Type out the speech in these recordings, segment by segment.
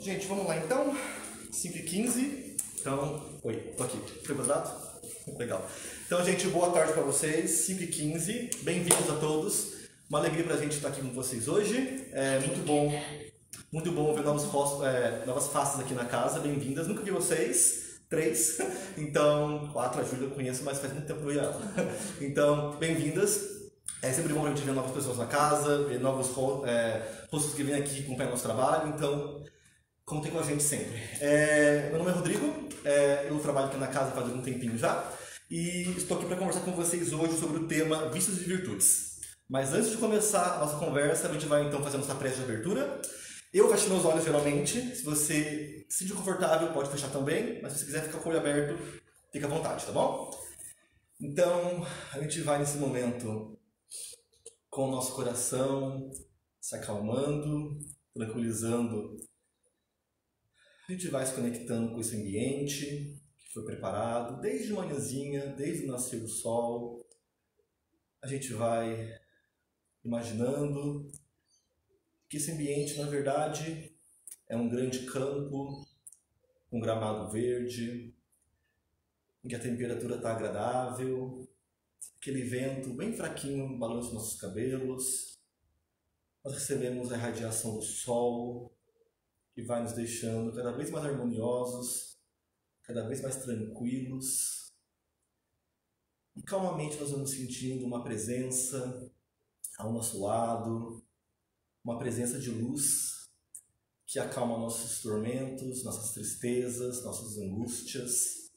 Gente, vamos lá então. 5h15. Então, oi, tô aqui. Foi quadrado? Legal. Então, gente, boa tarde para vocês. 5h15. Bem-vindos a todos. Uma alegria pra gente estar aqui com vocês hoje. É muito bom ver novas faces aqui na casa. Bem-vindas. Nunca vi vocês. 3. Então, 4, a Júlia eu conheço, mas faz muito tempo que eu ia ela. Então, bem-vindas. É sempre bom a gente ver novas pessoas na casa, ver novos rostos que vêm aqui e acompanham nosso trabalho. Então, contem com a gente sempre. Meu nome é Rodrigo, eu trabalho aqui na casa faz algum tempinho já e estou aqui para conversar com vocês hoje sobre o tema vícios e virtudes. Mas antes de começar a nossa conversa, a gente vai então fazer a nossa prece de abertura. Eu fecho meus olhos geralmente, se você se sentir confortável pode fechar também, mas se você quiser ficar com o olho aberto, fica à vontade, tá bom? Então, a gente vai nesse momento com o nosso coração se acalmando, tranquilizando. A gente vai se conectando com esse ambiente que foi preparado desde manhãzinha, desde o nascer do sol. A gente vai imaginando que esse ambiente, na verdade, é um grande campo, um gramado verde, em que a temperatura está agradável, aquele vento bem fraquinho balança nossos cabelos. Nós recebemos a radiação do sol, que vai nos deixando cada vez mais harmoniosos, cada vez mais tranquilos. E calmamente nós vamos sentindo uma presença ao nosso lado, uma presença de luz que acalma nossos tormentos, nossas tristezas, nossas angústias.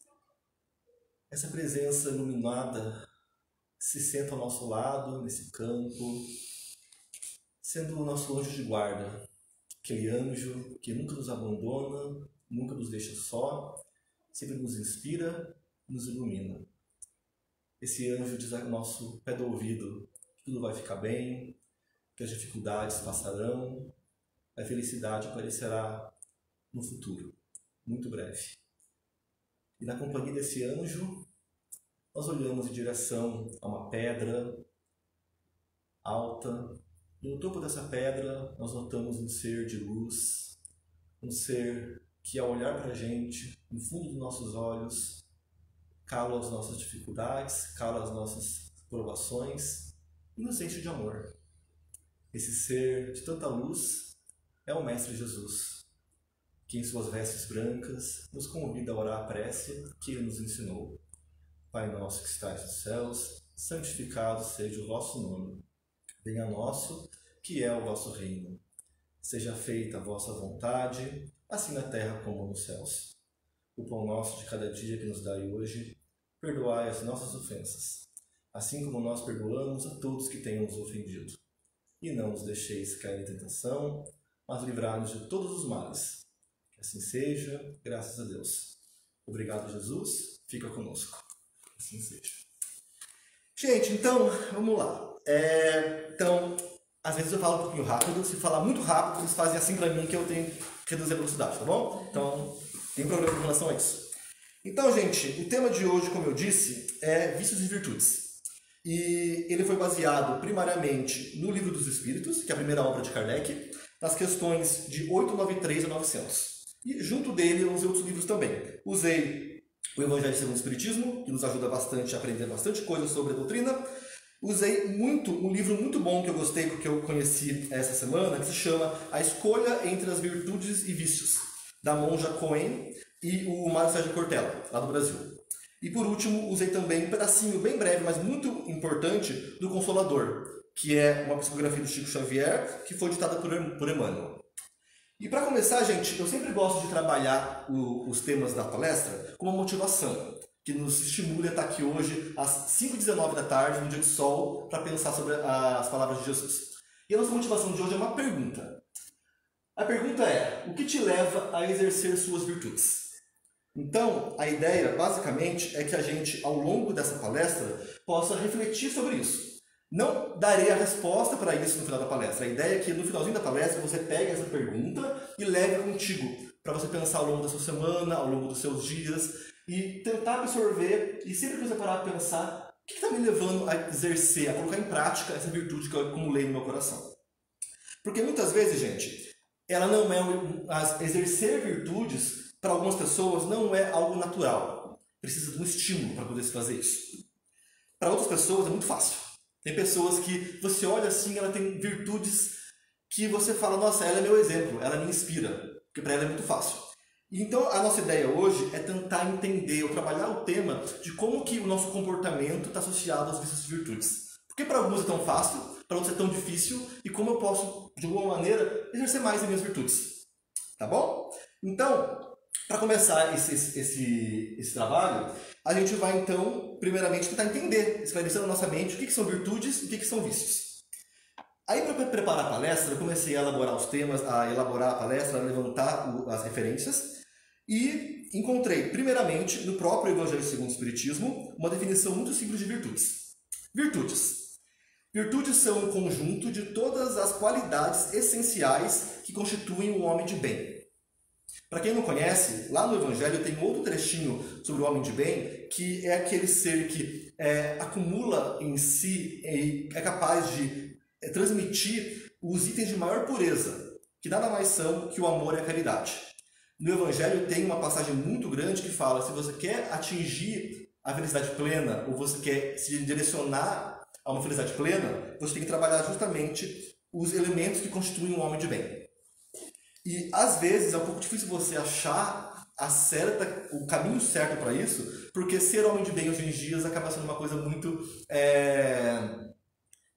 Essa presença iluminada se senta ao nosso lado, nesse campo, sendo o nosso anjo de guarda. Aquele anjo que nunca nos abandona, nunca nos deixa só, sempre nos inspira e nos ilumina. Esse anjo diz ao nosso pé do ouvido que tudo vai ficar bem, que as dificuldades passarão, a felicidade aparecerá no futuro, muito breve. E na companhia desse anjo, nós olhamos em direção a uma pedra alta. E no topo dessa pedra, nós notamos um ser de luz, um ser que, ao olhar para a gente, no fundo dos nossos olhos, cala as nossas dificuldades, cala as nossas provações e nos enche de amor. Esse ser de tanta luz é o Mestre Jesus, que em suas vestes brancas nos convida a orar a prece que ele nos ensinou. Pai nosso que estais nos céus, santificado seja o vosso nome. Venha a nosso, que é o vosso reino. Seja feita a vossa vontade, assim na terra como nos céus. O pão nosso de cada dia que nos dai hoje, perdoai as nossas ofensas, assim como nós perdoamos a todos que tenham nos ofendido. E não nos deixeis cair em tentação, mas livrai-nos de todos os males. Que assim seja, graças a Deus. Obrigado, Jesus. Fica conosco. Assim seja. Gente, então, vamos lá. Então, às vezes eu falo um pouquinho rápido. Se falar muito rápido, vocês fazem assim pra mim que eu tenho que reduzir a velocidade, tá bom? Então, tem problema com relação a isso. Então, gente, o tema de hoje, como eu disse, é vícios e virtudes. E ele foi baseado primariamente no Livro dos Espíritos, que é a primeira obra de Kardec, nas questões de 893 a 900. E junto dele, eu usei outros livros também. Usei o Evangelho segundo o Espiritismo, que nos ajuda bastante a aprender bastante coisa sobre a doutrina. Usei um livro muito bom que eu gostei, porque eu conheci essa semana, que se chama A Escolha entre as Virtudes e Vícios, da monja Cohen e o Mário Sérgio Cortella, lá do Brasil. E por último, usei também um pedacinho bem breve, mas muito importante, do Consolador, que é uma psicografia do Chico Xavier, que foi ditada por Emmanuel. E para começar, gente, eu sempre gosto de trabalhar os temas da palestra com uma motivação, que nos estimule a estar aqui hoje às 5h19 da tarde, no dia de sol, para pensar sobre as palavras de Jesus. E a nossa motivação de hoje é uma pergunta. A pergunta é: o que te leva a exercer suas virtudes? Então, a ideia, basicamente, é que a gente, ao longo dessa palestra, possa refletir sobre isso. Não darei a resposta para isso no final da palestra. A ideia é que no finalzinho da palestra você pegue essa pergunta e leve contigo, para você pensar ao longo da sua semana, ao longo dos seus dias, e tentar absorver, e sempre que você parar para pensar, o que está me levando a exercer, a colocar em prática essa virtude que eu acumulei no meu coração. Porque muitas vezes, gente, ela não é exercer virtudes, para algumas pessoas, não é algo natural. Precisa de um estímulo para poder se fazer isso. Para outras pessoas é muito fácil. Tem pessoas que você olha assim, ela tem virtudes que você fala, nossa, ela é meu exemplo, ela me inspira, porque para ela é muito fácil. Então a nossa ideia hoje é tentar entender, ou trabalhar o tema de como que o nosso comportamento está associado aos vícios e virtudes. Porque para alguns é tão fácil, para outros é tão difícil, e como eu posso, de alguma maneira, exercer mais as minhas virtudes. Tá bom? Então, para começar esse trabalho, a gente vai então, primeiramente, tentar entender, esclarecer na nossa mente o que são virtudes e o que são vícios. Aí, para preparar a palestra, eu comecei a elaborar os temas, a elaborar a palestra, a levantar as referências e encontrei, primeiramente, no próprio Evangelho segundo o Espiritismo, uma definição muito simples de virtudes. Virtudes são um conjunto de todas as qualidades essenciais que constituem um homem de bem. Para quem não conhece, lá no Evangelho tem outro trechinho sobre o homem de bem, que é aquele ser que acumula em si e é capaz de transmitir os itens de maior pureza, que nada mais são que o amor e a caridade. No Evangelho tem uma passagem muito grande que fala, se você quer atingir a felicidade plena, ou você quer se direcionar a uma felicidade plena, você tem que trabalhar justamente os elementos que constituem um homem de bem. E às vezes é um pouco difícil você achar o caminho certo para isso, porque ser homem de bem hoje em dia acaba sendo uma coisa muito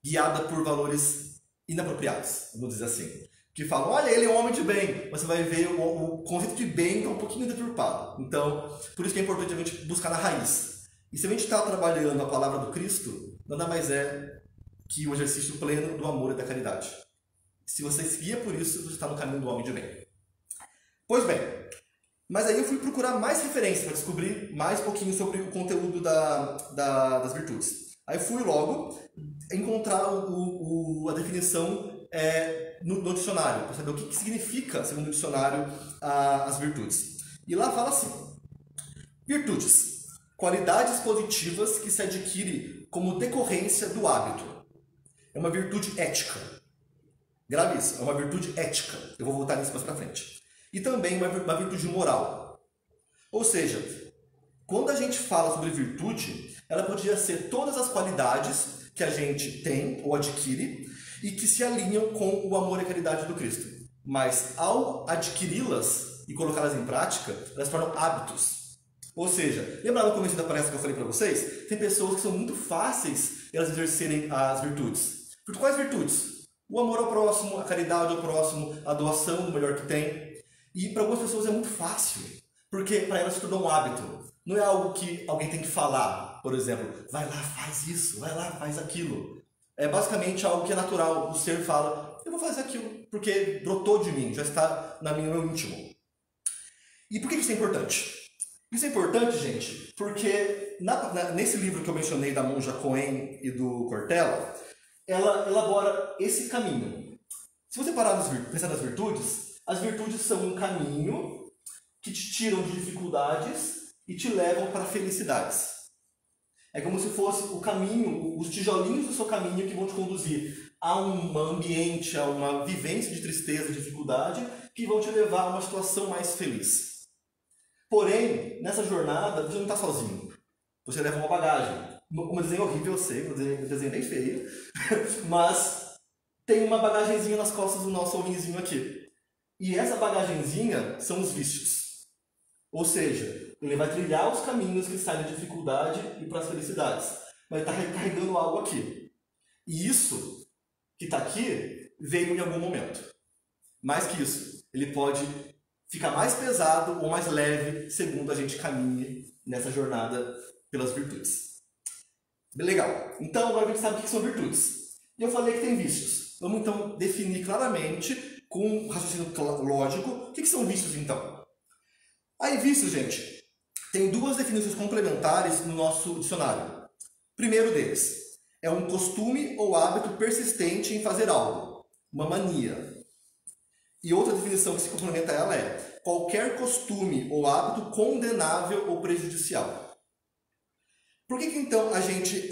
guiada por valores inapropriados, vamos dizer assim. Que falam, olha, ele é um homem de bem, mas você vai ver o conceito de bem está um pouquinho deturpado. Então, por isso que é importante a gente buscar na raiz. E se a gente está trabalhando a palavra do Cristo, nada mais é que o exercício pleno do amor e da caridade. Se você se guia por isso, você está no caminho do homem de bem. Pois bem, mas aí eu fui procurar mais referências para descobrir mais um pouquinho sobre o conteúdo das virtudes. Aí fui logo encontrar a definição no dicionário, para saber o que significa, segundo o dicionário, as virtudes. E lá fala assim, virtudes, qualidades positivas que se adquire como decorrência do hábito. É uma virtude ética. Grave isso, é uma virtude ética. Eu vou voltar nisso mais pra frente. E também uma virtude moral. Ou seja, quando a gente fala sobre virtude, ela podia ser todas as qualidades que a gente tem ou adquire e que se alinham com o amor e a caridade do Cristo. Mas ao adquiri-las e colocá-las em prática, elas tornam hábitos. Ou seja, lembra no começo da palestra que eu falei para vocês? Tem pessoas que são muito fáceis elas exercerem as virtudes. Por quais virtudes? O amor ao próximo, a caridade ao próximo, a doação do melhor que tem. E para algumas pessoas é muito fácil, porque para elas se tornou um hábito. Não é algo que alguém tem que falar, por exemplo, vai lá, faz isso, vai lá, faz aquilo. É basicamente algo que é natural. O ser fala, eu vou fazer aquilo, porque brotou de mim, já está no meu íntimo. E por que isso é importante? Isso é importante, gente, porque nesse livro que eu mencionei da monja Cohen e do Cortella, ela elabora esse caminho. Se você parar pensar nas virtudes, as virtudes são um caminho que te tiram de dificuldades e te levam para felicidades. É como se fosse o caminho, os tijolinhos do seu caminho que vão te conduzir a um ambiente, a uma vivência de tristeza, de dificuldade, que vão te levar a uma situação mais feliz. Porém, nessa jornada, você não está sozinho. Você leva uma bagagem. Um desenho horrível, eu sei, um desenho bem feio, mas tem uma bagagenzinha nas costas do nosso homenzinho aqui. E essa bagagenzinha são os vícios. Ou seja, ele vai trilhar os caminhos que saem da dificuldade e para as felicidades. Mas ele está carregando algo aqui. E isso que está aqui veio em algum momento. Mais que isso, ele pode ficar mais pesado ou mais leve segundo a gente caminhe nessa jornada pelas virtudes. Legal. Então, agora a gente sabe o que são virtudes. E eu falei que tem vícios. Vamos, então, definir claramente, com um raciocínio lógico, o que são vícios, então. Aí, vícios, gente, tem duas definições complementares no nosso dicionário. Primeiro deles, é um costume ou hábito persistente em fazer algo, uma mania. E outra definição que se complementa a ela é qualquer costume ou hábito condenável ou prejudicial. Por que então a gente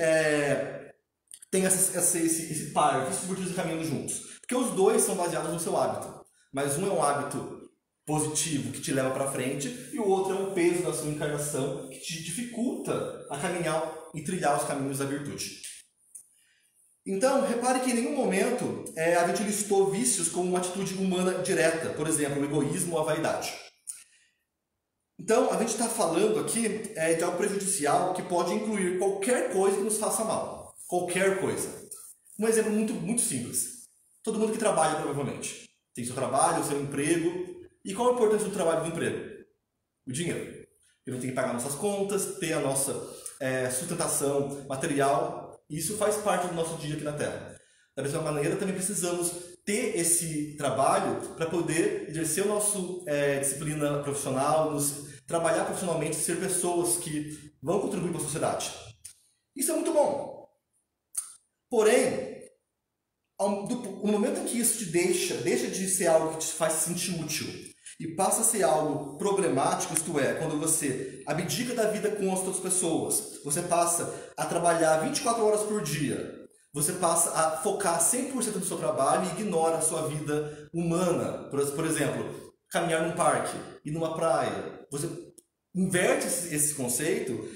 tem esse par, esses virtudes caminhando juntos? Porque os dois são baseados no seu hábito. Mas um é um hábito positivo que te leva para frente e o outro é um peso da sua encarnação que te dificulta a caminhar e trilhar os caminhos da virtude. Então, repare que em nenhum momento a gente listou vícios como uma atitude humana direta, por exemplo, o egoísmo ou a vaidade. Então, a gente está falando aqui de algo prejudicial que pode incluir qualquer coisa que nos faça mal. Qualquer coisa. Um exemplo muito simples. Todo mundo que trabalha, provavelmente. Tem seu trabalho, seu emprego. E qual a importância do trabalho e do emprego? O dinheiro. A gente tem que pagar nossas contas, ter a nossa sustentação material. Isso faz parte do nosso dia aqui na Terra. Da mesma maneira, também precisamos ter esse trabalho para poder exercer a nossa disciplina profissional, trabalhar profissionalmente, ser pessoas que vão contribuir para a sociedade. Isso é muito bom. Porém, no momento em que isso te deixa de ser algo que te faz se sentir útil e passa a ser algo problemático, isto é, quando você abdica da vida com as outras pessoas, você passa a trabalhar 24 horas por dia, você passa a focar 100% no seu trabalho e ignora a sua vida humana. Por exemplo, caminhar num parque, ir numa praia. Você inverte esse conceito,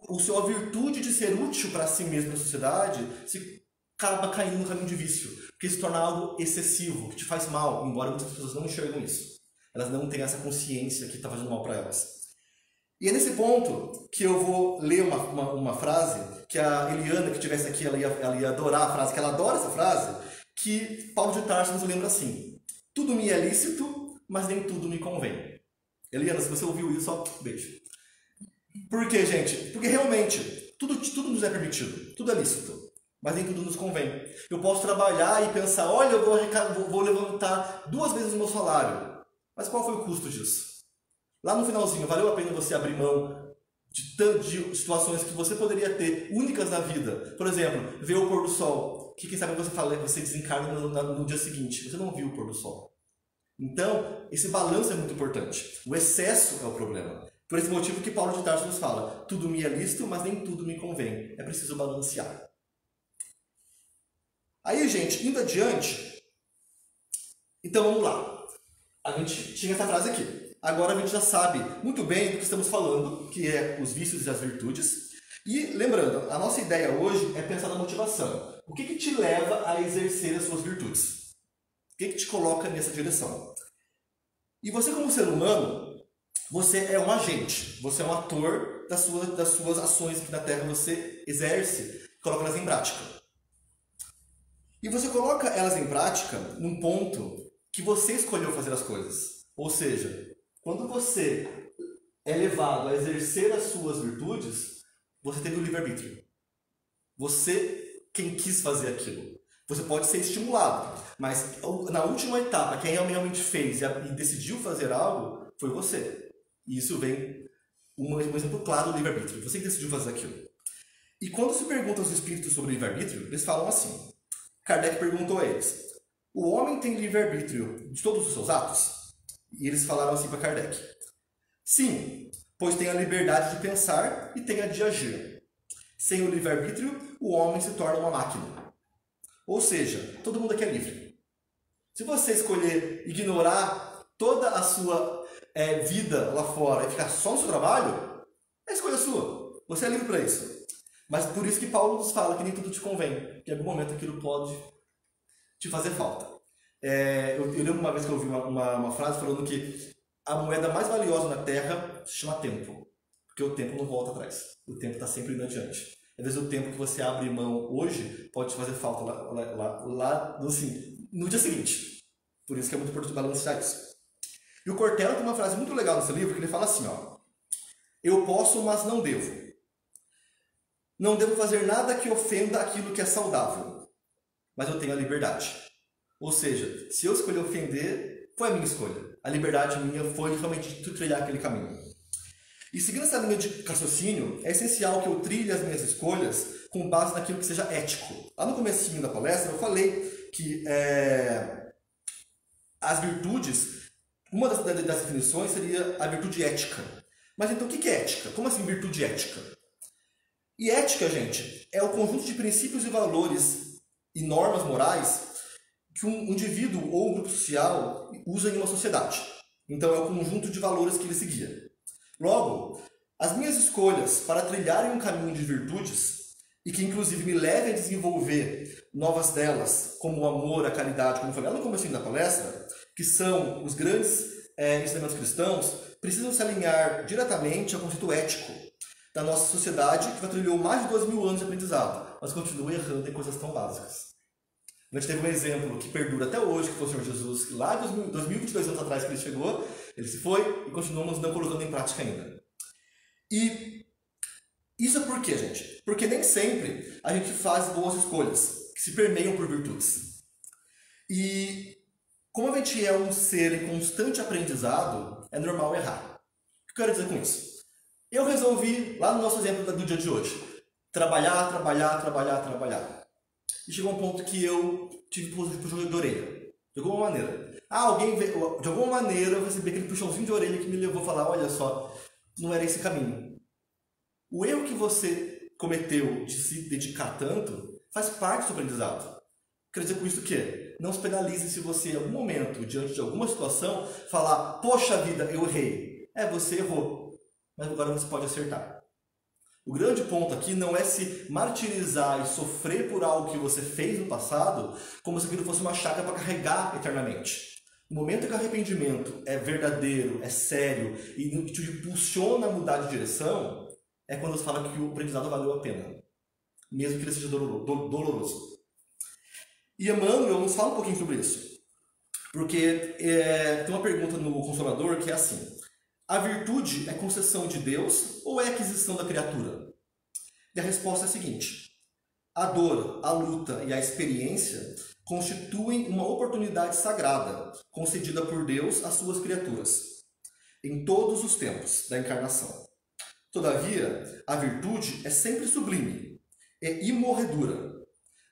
a sua virtude de ser útil para si mesmo na sociedade se acaba caindo no caminho de vício, porque se torna algo excessivo, que te faz mal, embora muitas pessoas não enxergam isso. Elas não têm essa consciência que está fazendo mal para elas. E é nesse ponto que eu vou ler uma frase, que a Eliana, que estivesse aqui, ela ia adorar a frase, que ela adora essa frase, que Paulo de Tarso nos lembra assim: tudo me é lícito, mas nem tudo me convém. Eliana, se você ouviu isso, ó, beijo. Por quê, gente? Porque realmente, tudo nos é permitido, tudo é lícito. Mas nem tudo nos convém. Eu posso trabalhar e pensar, olha, eu vou levantar 2 vezes o meu salário. Mas qual foi o custo disso? Lá no finalzinho, valeu a pena você abrir mão de situações que você poderia ter únicas na vida? Por exemplo, ver o pôr do sol, que quem sabe você desencarna no dia seguinte. Você não viu o pôr do sol. Então, esse balanço é muito importante. O excesso é o problema. Por esse motivo que Paulo de Tarso nos fala, tudo me é lícito, mas nem tudo me convém. É preciso balancear. Aí, gente, indo adiante, então vamos lá. A gente tinha essa frase aqui. Agora a gente já sabe muito bem do que estamos falando, que é os vícios e as virtudes. E lembrando, a nossa ideia hoje é pensar na motivação. O que te leva a exercer as suas virtudes? O que te coloca nessa direção? E você, como ser humano, você é um agente, você é um ator das suas ações que na Terra você exerce, coloca elas em prática. E você coloca elas em prática num ponto que você escolheu fazer as coisas. Ou seja, quando você é levado a exercer as suas virtudes, você teve o livre-arbítrio. Você quem quis fazer aquilo. Você pode ser estimulado, mas na última etapa, quem realmente fez e decidiu fazer algo, foi você. E isso vem um exemplo claro do livre-arbítrio. Você que decidiu fazer aquilo. E quando se pergunta aos espíritos sobre o livre-arbítrio, eles falam assim. Kardec perguntou a eles, o homem tem livre-arbítrio de todos os seus atos? E eles falaram assim para Kardec, sim, pois tem a liberdade de pensar e tem a de agir. Sem o livre-arbítrio, o homem se torna uma máquina. Ou seja, todo mundo aqui é livre. Se você escolher ignorar toda a sua vida lá fora e ficar só no seu trabalho, é escolha sua. Você é livre para isso. Mas por isso que Paulo nos fala que nem tudo te convém. Que em algum momento aquilo pode te fazer falta. Eu lembro uma vez que eu ouvi uma frase falando que a moeda mais valiosa na Terra se chama tempo. Porque o tempo não volta atrás. O tempo está sempre indo adiante. Às vezes o tempo que você abre mão hoje pode te fazer falta lá assim, no dia seguinte. Por isso que é muito importante balancear isso. E o Cortella tem uma frase muito legal nesse livro que ele fala assim, ó, eu posso, mas não devo. Não devo fazer nada que ofenda aquilo que é saudável, mas eu tenho a liberdade. Ou seja, se eu escolher ofender, foi a minha escolha. A liberdade minha foi realmente trilhar aquele caminho. E seguindo essa linha de raciocínio, é essencial que eu trilhe as minhas escolhas com base naquilo que seja ético. Lá no comecinho da palestra eu falei que as virtudes, uma das definições seria a virtude ética. Mas então o que é ética? Como assim virtude ética? E ética, gente, é o conjunto de princípios e valores e normas morais que um indivíduo ou um grupo social usa em uma sociedade. Então é o conjunto de valores que ele seguia. Logo, as minhas escolhas para trilharem um caminho de virtudes, e que inclusive me levem a desenvolver novas delas, como o amor, a caridade, como eu falei lá no começo da palestra, que são os grandes ensinamentos cristãos, precisam se alinhar diretamente ao conceito ético da nossa sociedade, que já trilhou mais de 2000 anos de aprendizado, mas continua errando em coisas tão básicas. A gente teve um exemplo que perdura até hoje, que foi o Senhor Jesus, que lá em 2022 anos atrás que ele chegou, ele se foi e continuamos não colocando em prática ainda. E isso é por quê, gente? Porque nem sempre a gente faz boas escolhas, que se permeiam por virtudes. E como a gente é um ser em constante aprendizado, é normal errar. O que eu quero dizer com isso? Eu resolvi, lá no nosso exemplo do dia de hoje, trabalhar. E chegou um ponto que eu tive puxão de orelha. De alguma maneira. Alguém veio, de alguma maneira eu recebi aquele puxãozinho de orelha que me levou a falar, olha só, não era esse caminho. O erro que você cometeu de se dedicar tanto faz parte do aprendizado. Quer dizer com isso o quê? Não se penalize se você, em algum momento, diante de alguma situação, falar, poxa vida, eu errei. Você errou, mas agora você pode acertar. O grande ponto aqui não é se martirizar e sofrer por algo que você fez no passado, como se aquilo fosse uma chaga para carregar eternamente. No momento que o arrependimento é verdadeiro, é sério e te impulsiona a mudar de direção, é quando você fala que o aprendizado valeu a pena, mesmo que ele seja doloroso. E Emmanuel nos fala um pouquinho sobre isso, porque tem uma pergunta no Consolador que é assim: a virtude é concessão de Deus ou é aquisição da criatura? E a resposta é a seguinte: a dor, a luta e a experiência constituem uma oportunidade sagrada concedida por Deus às suas criaturas, em todos os tempos da encarnação. Todavia, a virtude é sempre sublime, é imorredura,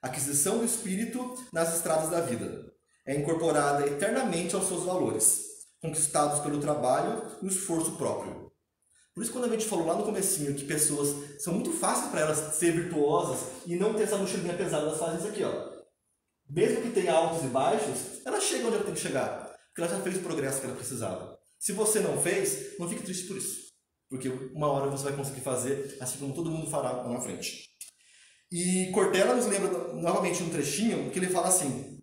aquisição do espírito nas estradas da vida, é incorporada eternamente aos seus valores, conquistados pelo trabalho e o esforço próprio. Por isso, quando a gente falou lá no comecinho que pessoas são muito fáceis para elas ser virtuosas e não ter essa mochilinha pesada, elas fazem isso aqui, ó. Mesmo que tenha altos e baixos, ela chega onde ela tem que chegar, porque ela já fez o progresso que ela precisava. Se você não fez, não fique triste por isso, porque uma hora você vai conseguir fazer, assim como todo mundo fará lá na frente. E Cortella nos lembra novamente um trechinho que ele fala assim: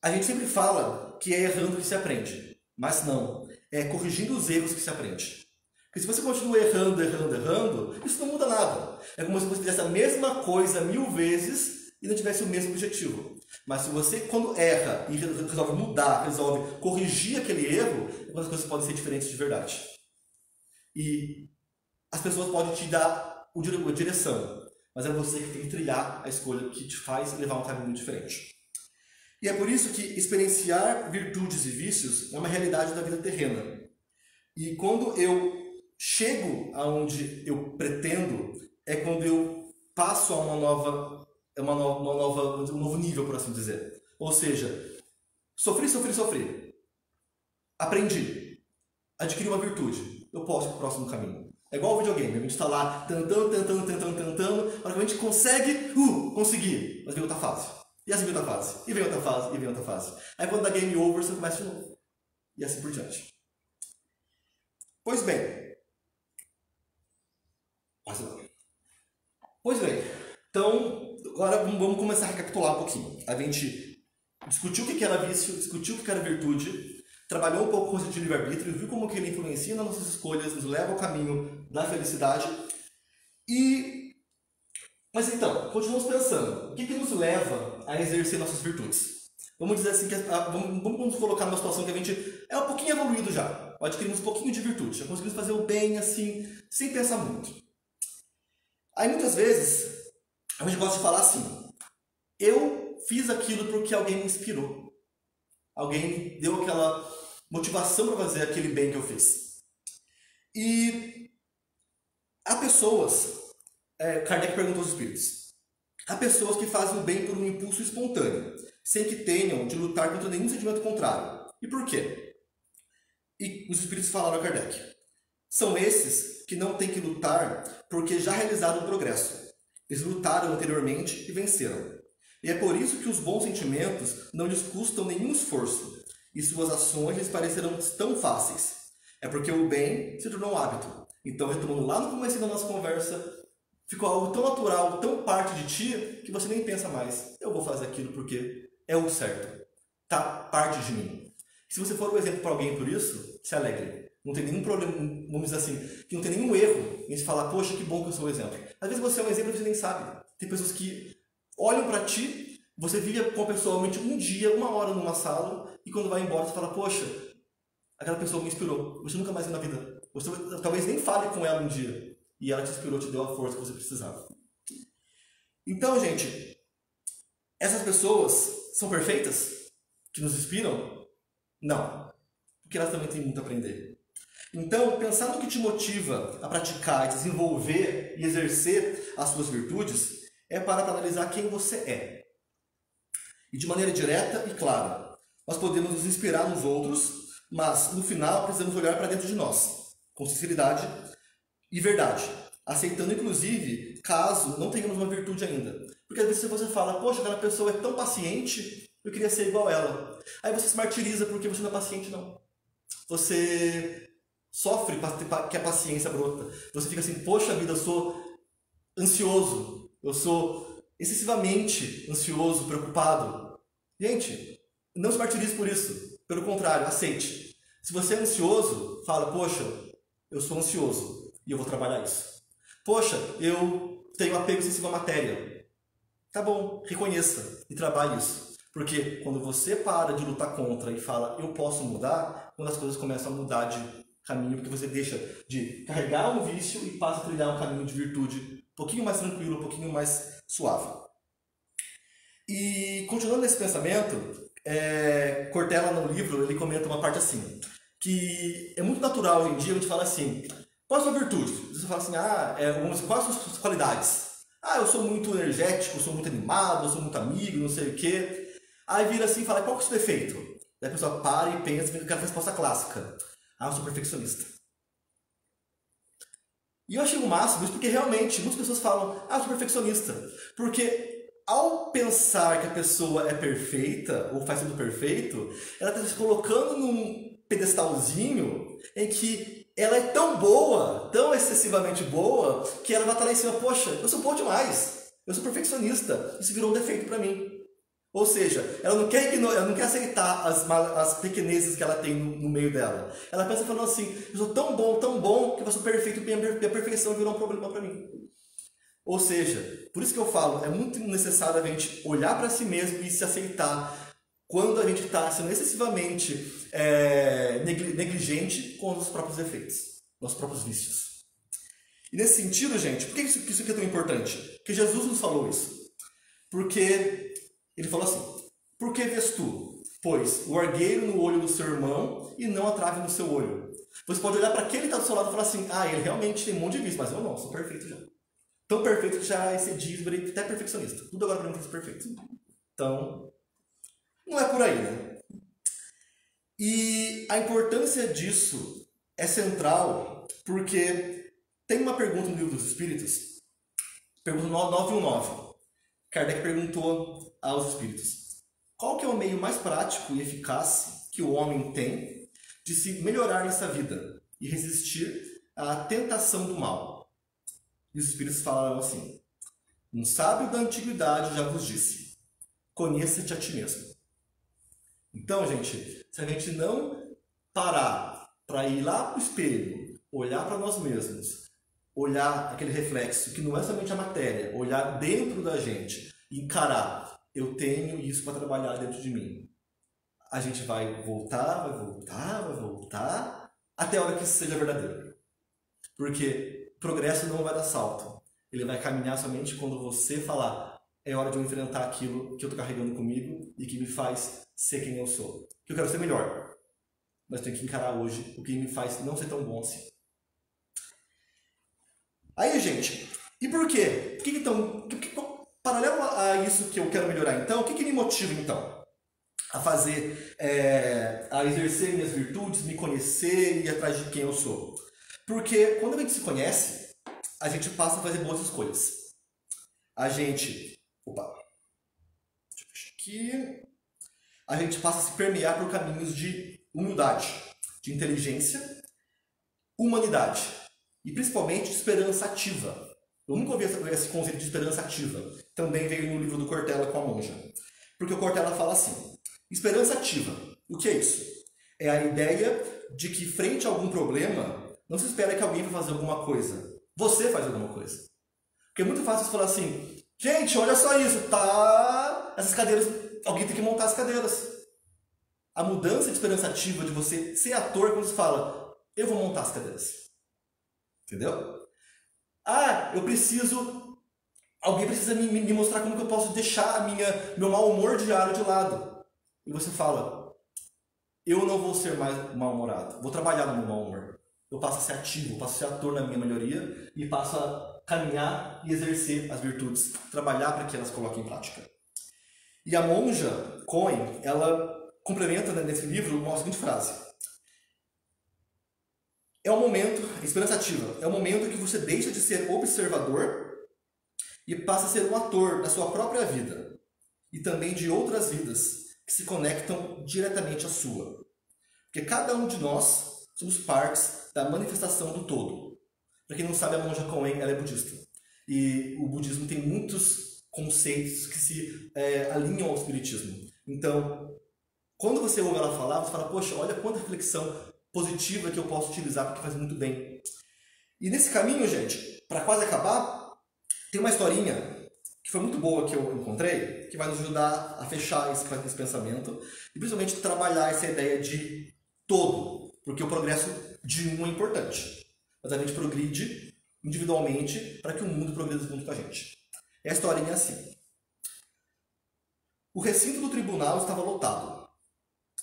a gente sempre fala que é errando que se aprende, mas não, é corrigindo os erros que se aprende. Porque se você continua errando, isso não muda nada. É como se você fizesse a mesma coisa 1000 vezes e não tivesse o mesmo objetivo. Mas se você, quando erra e resolve mudar, resolve corrigir aquele erro, as coisas podem ser diferentes de verdade. E as pessoas podem te dar a direção, mas é você que tem que trilhar a escolha que te faz levar um caminho diferente. E é por isso que experienciar virtudes e vícios é uma realidade da vida terrena. E quando eu chego aonde eu pretendo, é quando eu passo a um novo nível, por assim dizer. Ou seja, sofri. Aprendi. Adquiri uma virtude. Eu posso ir para o próximo caminho. É igual o videogame. A gente está lá tentando. Para que a gente consegue, conseguir. Mas vem outra fase. E assim vem outra fase. E vem outra fase. Aí quando dá game over, você começa de novo. E assim por diante. Pois bem. Então, agora vamos começar a recapitular um pouquinho. A gente discutiu o que era vício, discutiu o que era virtude, trabalhou um pouco com o conceito de livre-arbítrio, viu como que ele influencia nas nossas escolhas, nos leva ao caminho da felicidade. Mas então, continuamos pensando, o que nos leva a exercer nossas virtudes? Vamos dizer assim, vamos nos colocar numa situação que a gente é um pouquinho evoluído já, adquirimos um pouquinho de virtude, já conseguimos fazer o bem assim, sem pensar muito. Aí muitas vezes a gente gosta de falar assim: eu fiz aquilo porque alguém me inspirou. Alguém me deu aquela motivação para fazer aquele bem que eu fiz. E há pessoas Kardec perguntou aos espíritos. Há pessoas que fazem o bem por um impulso espontâneo, sem que tenham de lutar contra nenhum sentimento contrário. E por quê? E os espíritos falaram a Kardec. São esses que não têm que lutar porque já realizaram o progresso. Eles lutaram anteriormente e venceram. E é por isso que os bons sentimentos não lhes custam nenhum esforço e suas ações lhes parecerão tão fáceis. É porque o bem se tornou um hábito. Então, retomando lá no começo da nossa conversa, ficou algo tão natural, tão parte de ti, que você nem pensa mais. Eu vou fazer aquilo porque é o certo. Tá parte de mim. Se você for um exemplo para alguém por isso, se alegre. Não tem nenhum problema, vamos dizer assim, que não tem nenhum erro em se falar, poxa, que bom que eu sou um exemplo. Às vezes você é um exemplo e você nem sabe. Tem pessoas que olham para ti, você vive com a pessoa somente um dia, 1 hora numa sala, e quando vai embora você fala, poxa, aquela pessoa me inspirou. Você nunca mais viu na vida. Você talvez nem fale com ela um dia. E ela te inspirou, te deu a força que você precisava. Então, gente, essas pessoas são perfeitas? Que nos inspiram? Não. Porque elas também têm muito a aprender. Então, pensar no que te motiva a praticar, desenvolver e exercer as suas virtudes é para analisar quem você é. E de maneira direta e clara. Nós podemos nos inspirar nos outros, mas no final precisamos olhar para dentro de nós, com sinceridade e verdade. Aceitando, inclusive, caso não tenhamos uma virtude ainda. Porque às vezes você fala, poxa, aquela pessoa é tão paciente, eu queria ser igual a ela. Aí você se martiriza porque você não é paciente, não. Você sofre que a paciência brota. Você fica assim, poxa vida, eu sou ansioso. Eu sou excessivamente ansioso, preocupado. Gente, não se martirize por isso. Pelo contrário, aceite. Se você é ansioso, fala, poxa, eu sou ansioso e eu vou trabalhar isso. Poxa, eu tenho apego excessivo à matéria. Tá bom, reconheça e trabalhe isso. Porque quando você para de lutar contra e fala, eu posso mudar, quando as coisas começam a mudar de caminho, porque você deixa de carregar um vício e passa a trilhar um caminho de virtude um pouquinho mais tranquilo, um pouquinho mais suave. E continuando nesse pensamento, Cortella no livro, ele comenta uma parte assim, que é muito natural hoje em dia a gente fala assim, qual é a sua virtude? Você fala assim, quais são as suas qualidades? Eu sou muito energético, eu sou muito animado, eu sou muito amigo, não sei o quê. Aí vira assim e fala, qual que é o seu defeito? Daí a pessoa para e pensa, vem com aquela resposta clássica. Eu sou perfeccionista. E eu achei o máximo isso porque realmente muitas pessoas falam, eu sou perfeccionista. Porque ao pensar que a pessoa é perfeita, ou faz tudo perfeito, ela está se colocando num pedestalzinho em que ela é tão boa, tão excessivamente boa, que ela vai estar lá em cima, poxa, eu sou bom demais, eu sou perfeccionista, isso virou um defeito para mim. Ou seja, ela não quer aceitar as pequenezes que ela tem no meio dela. Ela pensa falando assim, eu sou tão bom, que eu sou perfeito e a perfeição virou um problema para mim. Ou seja, por isso que eu falo, é muito necessário a gente olhar para si mesmo e se aceitar quando a gente está sendo excessivamente negligente com os nossos próprios defeitos, nossos próprios vícios. E nesse sentido, gente, por que isso aqui é tão importante? Porque Jesus nos falou isso. Porque ele falou assim, por que vês tu, pois, o argueiro no olho do seu irmão e não a trave no seu olho? Você pode olhar para aquele que está do seu lado e falar assim, ele realmente tem um monte de vício, mas eu não, sou perfeito já. Tão perfeito que já excedi, virei até perfeccionista. Tudo agora para mim tem que ser perfeito. Então, não é por aí, né? E a importância disso é central porque tem uma pergunta no Livro dos Espíritos, pergunta 919. Kardec perguntou aos espíritos, qual que é o meio mais prático e eficaz que o homem tem de se melhorar nessa vida e resistir à tentação do mal? E os espíritos falaram assim, um sábio da antiguidade já vos disse, conheça-te a ti mesmo. Então, gente, se a gente não parar para ir lá para o espelho, olhar para nós mesmos, olhar aquele reflexo, que não é somente a matéria, olhar dentro da gente e encarar, eu tenho isso para trabalhar dentro de mim. A gente vai voltar, até a hora que isso seja verdadeiro. Porque o progresso não vai dar salto. Ele vai caminhar somente quando você falar, é hora de eu enfrentar aquilo que eu estou carregando comigo e que me faz ser quem eu sou. Que eu quero ser melhor. Mas tenho que encarar hoje o que me faz não ser tão bom assim. Aí, gente, E por quê? Então, paralelo a isso que eu quero melhorar, então, o que me motiva, então? A fazer, a exercer minhas virtudes, me conhecer e ir atrás de quem eu sou. Porque quando a gente se conhece, a gente passa a fazer boas escolhas. A gente... Opa! Deixa eu fechar aqui. A gente passa a se permear por caminhos de humildade, de inteligência, humanidade e principalmente de esperança ativa. Eu nunca ouvi esse conceito de esperança ativa. Também veio no livro do Cortella com a monja. Porque o Cortella fala assim: esperança ativa. O que é isso? É a ideia de que frente a algum problema, não se espera que alguém vai fazer alguma coisa. Você faz alguma coisa. Porque é muito fácil você falar assim: gente, olha só isso, tá? Essas cadeiras, alguém tem que montar as cadeiras. A mudança de esperança ativa, de você ser ator, quando você fala: eu vou montar as cadeiras. Entendeu? Ah, alguém precisa me mostrar como que eu posso deixar meu mau humor diário de lado. E você fala: eu não vou ser mais mal-humorado, vou trabalhar no meu mau humor. Eu passo a ser ativo, passo a ser ator na minha melhoria e passo a caminhar e exercer as virtudes, trabalhar para que elas coloquem em prática. E a monja Cohen, ela complementa, né, nesse livro uma seguinte frase: é o momento, esperança ativa, é o momento que você deixa de ser observador e passa a ser um ator da sua própria vida e também de outras vidas que se conectam diretamente à sua. Porque cada um de nós somos partes da manifestação do todo. Para quem não sabe, a monja Cohen, ela é budista. E o budismo tem muitos conceitos que se alinham ao espiritismo. Então, quando você ouve ela falar, você fala: poxa, olha quanta reflexão positiva que eu posso utilizar, porque faz muito bem. E nesse caminho, gente, para quase acabar, tem uma historinha que foi muito boa que eu encontrei, que vai nos ajudar a fechar esse pensamento e principalmente trabalhar essa ideia de todo, porque o progresso de um é importante, mas a gente progride individualmente para que o mundo progrida junto com a gente. E a historinha é assim: o recinto do tribunal estava lotado,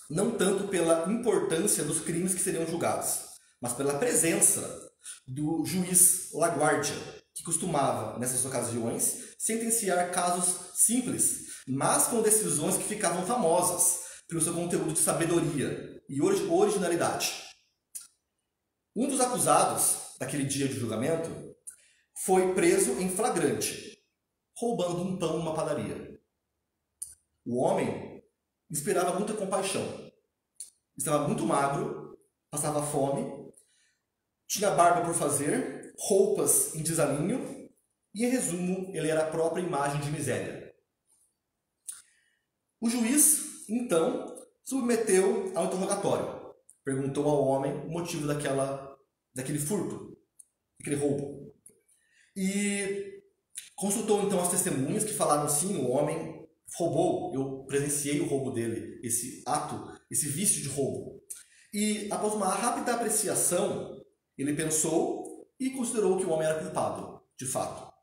não tanto pela importância dos crimes que seriam julgados, mas pela presença do juiz Laguardia, que costumava, nessas ocasiões, sentenciar casos simples, mas com decisões que ficavam famosas pelo seu conteúdo de sabedoria e originalidade. Um dos acusados daquele dia de julgamento foi preso em flagrante, roubando um pão numa padaria. O homem inspirava muita compaixão. Estava muito magro, passava fome, tinha barba por fazer, roupas em desalinho e, em resumo, ele era a própria imagem de miséria. O juiz, então, submeteu ao interrogatório. Perguntou ao homem o motivo daquele furto, daquele roubo. E consultou então as testemunhas que falaram: sim, o homem roubou, eu presenciei o roubo dele, esse ato, esse vício de roubo. E após uma rápida apreciação, ele pensou e considerou que o homem era culpado, de fato.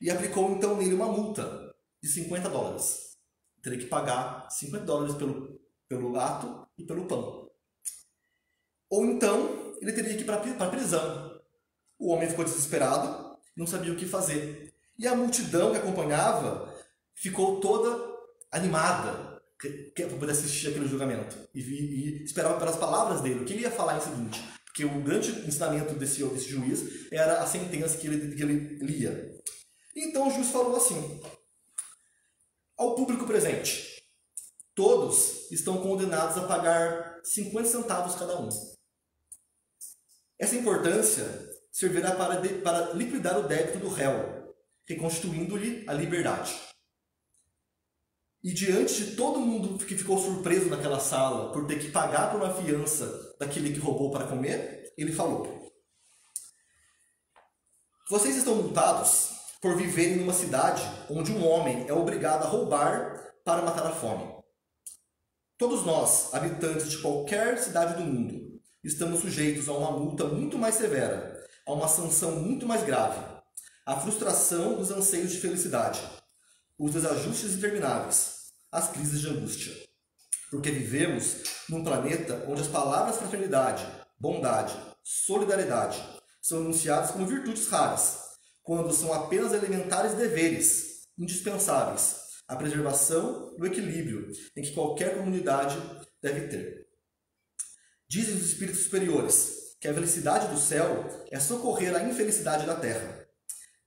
E aplicou então nele uma multa de $50. Teria que pagar $50 pelo ato e pelo pão. Ou então, ele teria que ir para a prisão. O homem ficou desesperado, não sabia o que fazer. E a multidão que acompanhava ficou toda animada para poder assistir aquele julgamento. E esperava pelas palavras dele, o que ele ia falar em seguinte. Porque o grande ensinamento desse juiz era a sentença que ele lia. Então o juiz falou assim: ao público presente, todos estão condenados a pagar 50 centavos cada um. Essa importância servirá para liquidar o débito do réu, reconstituindo-lhe a liberdade. E diante de todo mundo que ficou surpreso naquela sala por ter que pagar por uma fiança daquele que roubou para comer, ele falou: vocês estão multados por viverem numa cidade onde um homem é obrigado a roubar para matar a fome. Todos nós, habitantes de qualquer cidade do mundo, estamos sujeitos a uma multa muito mais severa, a uma sanção muito mais grave, à frustração dos anseios de felicidade, os desajustes intermináveis, as crises de angústia. Porque vivemos num planeta onde as palavras fraternidade, bondade, solidariedade são enunciadas como virtudes raras, quando são apenas elementares deveres, indispensáveis, a preservação e o equilíbrio em que qualquer comunidade deve ter. Dizem os espíritos superiores que a felicidade do céu é socorrer a infelicidade da terra.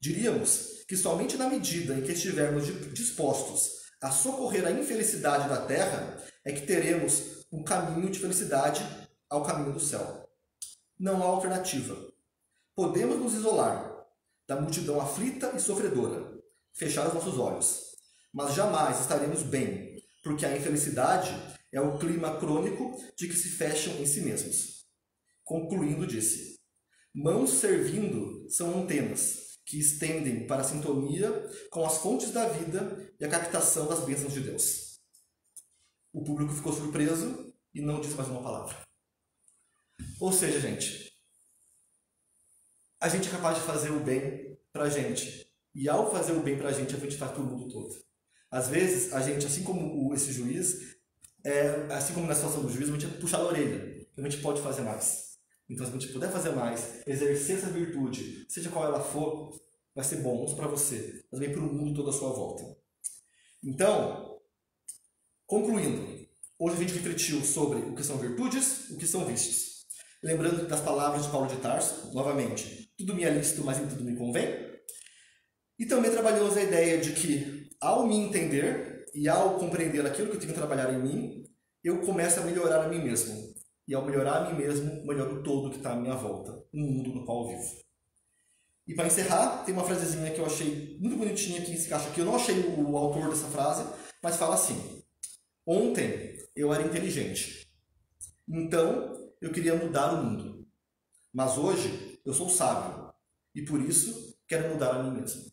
Diríamos que somente na medida em que estivermos dispostos a socorrer a infelicidade da terra é que teremos um caminho de felicidade ao caminho do céu. Não há alternativa. Podemos nos isolar da multidão aflita e sofredora, fechar os nossos olhos, mas jamais estaremos bem, porque a infelicidade é o clima crônico de que se fecham em si mesmos. Concluindo, disse: mãos servindo são antenas que estendem para a sintonia com as fontes da vida e a captação das bênçãos de Deus. O público ficou surpreso e não disse mais uma palavra. Ou seja, gente, a gente é capaz de fazer o bem pra gente. E ao fazer o bem pra gente, a gente faz pro mundo todo. Às vezes, a gente, assim como esse juiz, assim como na situação do juiz, a gente é puxar a orelha. A gente pode fazer mais. Então, se a gente puder fazer mais, exercer essa virtude, seja qual ela for, vai ser bom, não só para você, mas também para o mundo todo à sua volta. Então, concluindo, hoje a gente refletiu sobre o que são virtudes, o que são vícios. Lembrando das palavras de Paulo de Tarso, novamente, tudo me é lícito, mas nem tudo me convém. E também trabalhamos a ideia de que, ao me entender e ao compreender aquilo que eu tenho que trabalhar em mim, eu começo a melhorar a mim mesmo. E ao melhorar a mim mesmo, melhoro o todo que está à minha volta, o mundo no qual eu vivo. E para encerrar, tem uma frasezinha que eu achei muito bonitinha que se encaixa aqui. Eu não achei o autor dessa frase, mas fala assim: ontem eu era inteligente, então eu queria mudar o mundo. Mas hoje eu sou sábio e por isso quero mudar a mim mesmo.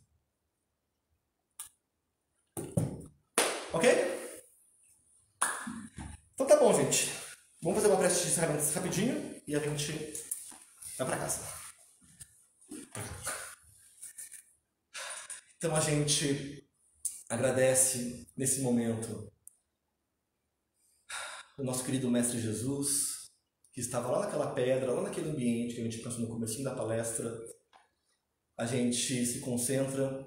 Ok? Então tá bom, gente. Vamos fazer uma prece de encerramento rapidinho e a gente vai para casa. Então a gente agradece nesse momento o nosso querido Mestre Jesus, que estava lá naquela pedra, lá naquele ambiente que a gente pensou no comecinho da palestra. A gente se concentra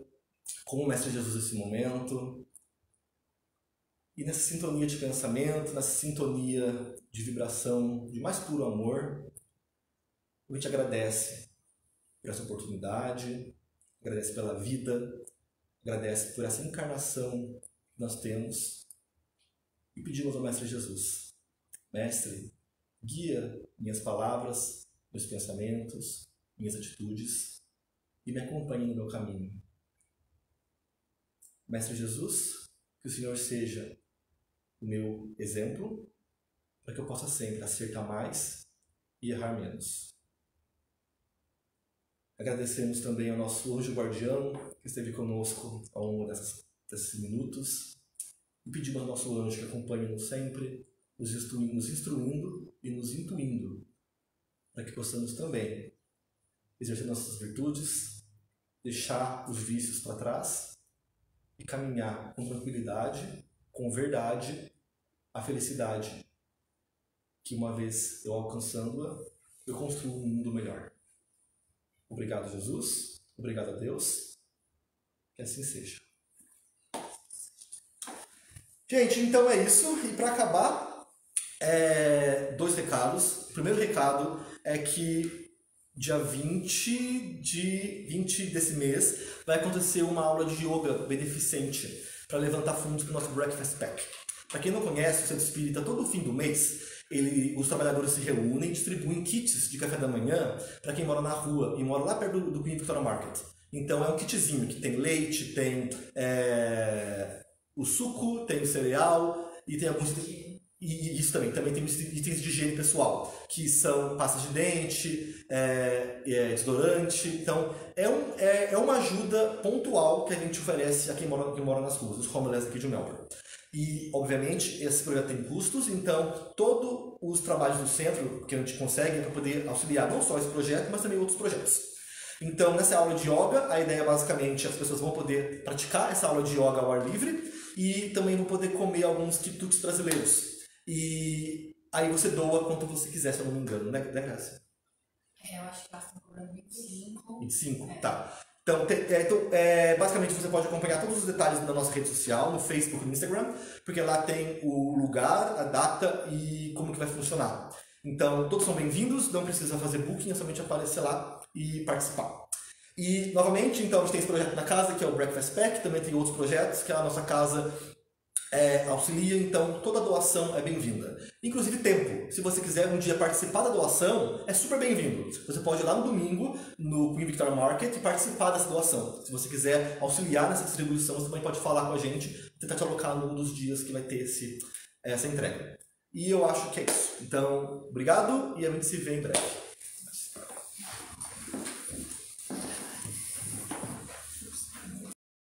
com o Mestre Jesus nesse momento. E nessa sintonia de pensamento, nessa sintonia de vibração de mais puro amor, a gente agradece por essa oportunidade, agradece pela vida, agradece por essa encarnação que nós temos e pedimos ao Mestre Jesus: Mestre, guia minhas palavras, meus pensamentos, minhas atitudes e me acompanhe no meu caminho. Mestre Jesus, que o Senhor seja o meu exemplo, para que eu possa sempre acertar mais e errar menos. Agradecemos também ao nosso anjo guardião, que esteve conosco ao longo desses minutos, e pedimos ao nosso anjo que acompanhe-nos sempre, nos instruindo e nos intuindo, para que possamos também exercer nossas virtudes, deixar os vícios para trás e caminhar com tranquilidade, com verdade, a felicidade, que uma vez eu alcançando-a, eu construo um mundo melhor. Obrigado, Jesus. Obrigado a Deus. Que assim seja. Gente, então é isso. E para acabar, 2 recados. O primeiro recado é que dia 20 desse mês vai acontecer uma aula de yoga beneficente para levantar fundos para o nosso Breakfast Pack. Para quem não conhece, o Centro Espírita, todo fim do mês, os trabalhadores se reúnem e distribuem kits de café da manhã para quem mora na rua e mora lá perto do Queen Victoria Market. Então é um kitzinho que tem leite, tem o suco, tem o cereal e tem alguns... E isso também tem itens de higiene pessoal, que são pastas de dente, desodorante. Então, é uma ajuda pontual que a gente oferece a quem mora nas ruas, os homeless aqui de Melbourne. E, obviamente, esse projeto tem custos, então todos os trabalhos do centro que a gente consegue é para poder auxiliar não só esse projeto, mas também outros projetos. Então, nessa aula de yoga, a ideia basicamente as pessoas vão poder praticar essa aula de yoga ao ar livre e também vão poder comer alguns quitutes brasileiros. E aí você doa quanto você quiser, se eu não me engano, né, Graça? Eu acho que elas estão cobrando 25. 25? Tá. Então, basicamente você pode acompanhar todos os detalhes da nossa rede social, no Facebook e no Instagram, porque lá tem o lugar, a data e como que vai funcionar. Então, todos são bem-vindos, não precisa fazer booking, é somente aparecer lá e participar. E, novamente, então, a gente tem esse projeto na casa, que é o Breakfast Pack, também tem outros projetos, que a nossa casa auxilia, então toda doação é bem-vinda. Inclusive tempo. Se você quiser um dia participar da doação, é super bem-vindo. Você pode ir lá no domingo, no Queen Victoria Market, e participar dessa doação. Se você quiser auxiliar nessa distribuição, você também pode falar com a gente, tentar te alocar num dos dias que vai ter essa entrega. E eu acho que é isso. Então, obrigado e a gente se vê em breve.